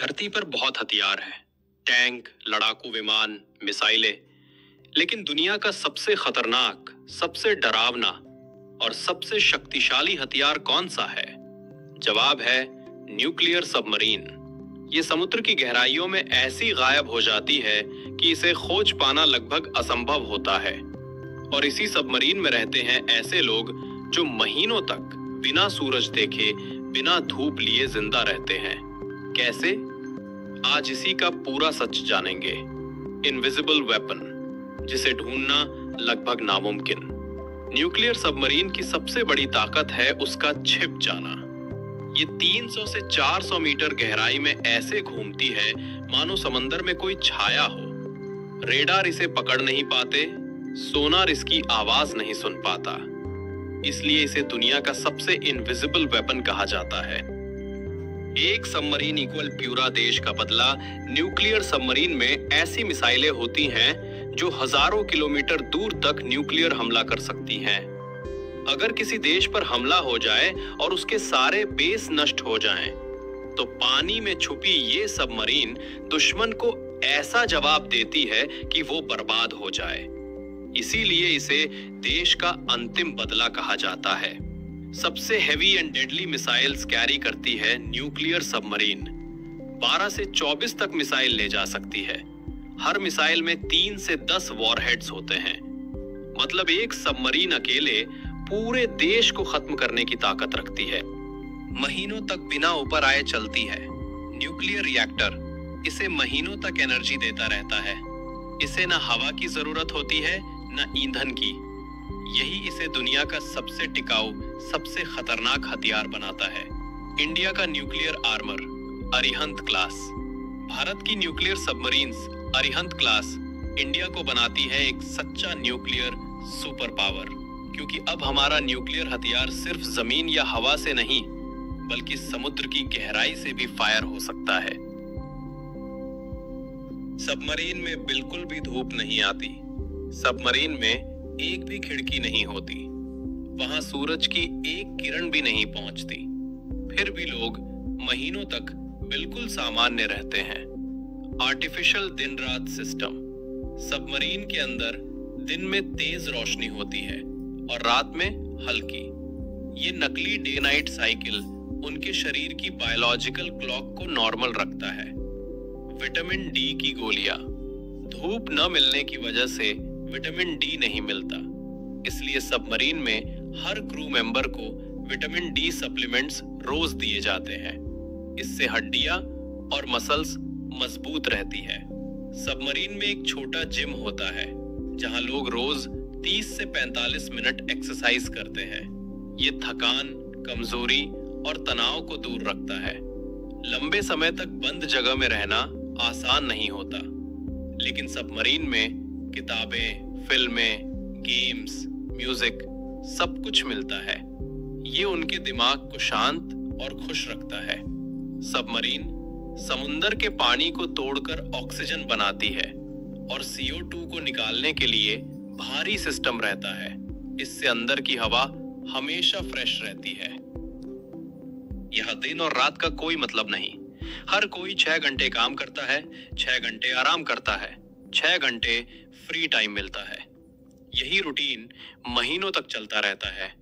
धरती पर बहुत हथियार हैं, टैंक, लड़ाकू विमान, मिसाइलें। लेकिन दुनिया का सबसे खतरनाक, सबसे डरावना और सबसे शक्तिशाली हथियार कौन सा है? जवाब है न्यूक्लियर सबमरीन। ये समुद्र की गहराइयों में ऐसी गायब हो जाती है कि इसे खोज पाना लगभग असंभव होता है। और इसी सबमरीन में रहते हैं ऐसे लोग जो महीनों तक बिना सूरज देखे, बिना धूप लिए जिंदा रहते हैं। कैसे? आज इसी का पूरा सच जानेंगे। इनविजिबल वेपन, जिसे ढूंढना लगभग नामुमकिन। न्यूक्लियर सबमरीन की सबसे बड़ी ताकत है उसका छिप जाना। ये 300 से 400 मीटर गहराई में ऐसे घूमती है मानो समंदर में कोई छाया हो। रेडार इसे पकड़ नहीं पाते, सोनार इसकी आवाज नहीं सुन पाता। इसलिए इसे दुनिया का सबसे इनविजिबल वेपन कहा जाता है। एक सबमरीन इक्वल प्यूरा देश का बदला। न्यूक्लियर सबमरीन में ऐसी मिसाइलें होती हैं जो हजारों किलोमीटर दूर तक न्यूक्लियर हमला कर सकती हैं। अगर किसी देश पर हमला हो जाए और उसके सारे बेस नष्ट हो जाएं, तो पानी में छुपी ये सबमरीन दुश्मन को ऐसा जवाब देती है कि वो बर्बाद हो जाए। इसीलिए इसे देश का अंतिम बदला कहा जाता है। सबसे heavy and deadly missiles carry करती है न्यूक्लियर सबमरीन। 12 से 24 तक मिसाइल ले जा सकती है। हर मिसाइल में 3 से 10 वॉरहेड्स होते हैं। मतलब एक सबमरीन अकेले पूरे देश को खत्म करने की ताकत रखती है। महीनों तक बिना ऊपर आए चलती है। न्यूक्लियर रिएक्टर इसे महीनों तक एनर्जी देता रहता है। इसे न हवा की जरूरत होती है, न ईंधन की। यही इसे दुनिया का सबसे टिकाऊ, सबसे खतरनाक हथियार बनाता है। इंडिया का nuclear armour Arihant class. Bharat की nuclear submarines Arihant class India को बनाती है एक सच्चा न्यूक्लियर सुपर पावर। क्योंकि अब हमारा न्यूक्लियर हथियार सिर्फ जमीन या हवा से नहीं, बल्कि समुद्र की गहराई से भी फायर हो सकता है। सबमरीन में बिल्कुल भी धूप नहीं आती। सबमरीन में एक भी खिड़की नहीं होती। वहां सूरज की एक किरण भी नहीं पहुंचती। फिर भी लोग महीनों तक बिल्कुल सामान्य रहते हैं। आर्टिफिशियल दिन रात सिस्टम। सबमरीन के अंदर दिन में तेज रोशनी होती है और रात में हल्की। ये नकली डे नाइट साइकिल उनके शरीर की बायोलॉजिकल क्लॉक को नॉर्मल रखता है। विटामिन डी की गोलियां। धूप न मिलने की वजह से विटामिन डी नहीं मिलता। इसलिए सबमरीन में हर क्रू मेंबर को विटामिन डी सप्लीमेंट्स रोज दिए जाते हैं। इससे हड्डियां और मसल्स मजबूत रहती है। सबमरीन में एक छोटा जिम होता है जहां लोग रोज 30 से 45 मिनट एक्सरसाइज करते हैं। ये थकान, कमजोरी और तनाव को दूर रखता है। लंबे समय तक बंद जगह में रहना आसान नहीं होता, लेकिन सबमरीन में किताबें, फिल्में, गेम्स, म्यूजिक सब कुछ मिलता है। ये उनके दिमाग को शांत और खुश रखता है। सबमरीन समुंदर के पानी को तोड़कर ऑक्सीजन बनाती है और CO2 को निकालने के लिए भारी सिस्टम रहता है। इससे अंदर की हवा हमेशा फ्रेश रहती है। यह दिन और रात का कोई मतलब नहीं। हर कोई 6 घंटे काम करता है, 6 घंटे आराम करता है, 6 घंटे फ्री टाइम मिलता है। यही रूटीन महीनों तक चलता रहता है।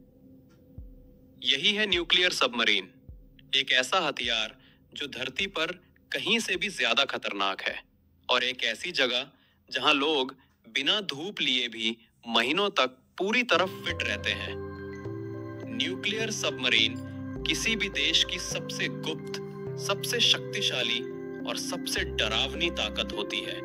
यही है न्यूक्लियर सबमरीन, एक ऐसा हथियार जो धरती पर कहीं से भी ज्यादा खतरनाक है और एक ऐसी जगह जहां लोग बिना धूप लिए भी महीनों तक पूरी तरह फिट रहते हैं। न्यूक्लियर सबमरीन किसी भी देश की सबसे गुप्त, सबसे शक्तिशाली और सबसे डरावनी ताकत होती है।